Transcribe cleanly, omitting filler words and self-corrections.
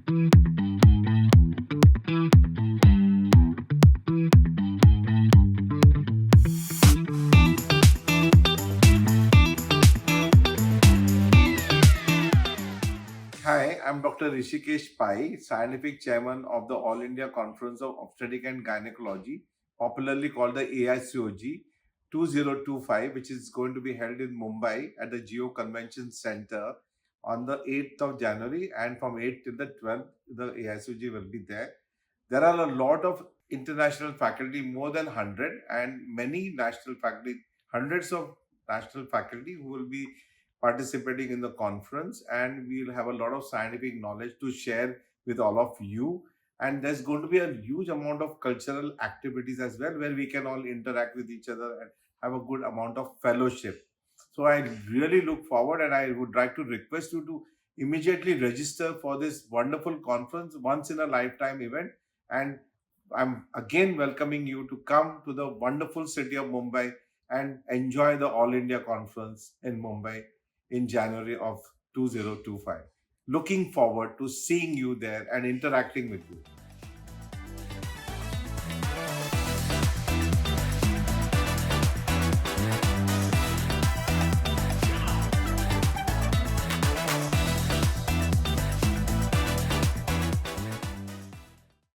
Hi, I'm Dr. Hrishikesh Pai, Scientific Chairman of the All India Conference of Obstetric and Gynecology, popularly called the AICOG 2025, which is going to be held in Mumbai at the Geo Convention Center on the 8th of January, and from 8th till the 12th, the AICOG will be there. There are a lot of international faculty, more than 100, and many national faculty, hundreds of national faculty who will be participating in the conference, and we'll have a lot of scientific knowledge to share with all of you. And there's going to be a huge amount of cultural activities as well, where we can all interact with each other and have a good amount of fellowship. So I really look forward, and I would like to request you to immediately register for this wonderful conference, once in a lifetime event. And I'm again welcoming you to come to the wonderful city of Mumbai and enjoy the All India Conference in Mumbai in January of 2025. Looking forward to seeing you there and interacting with you.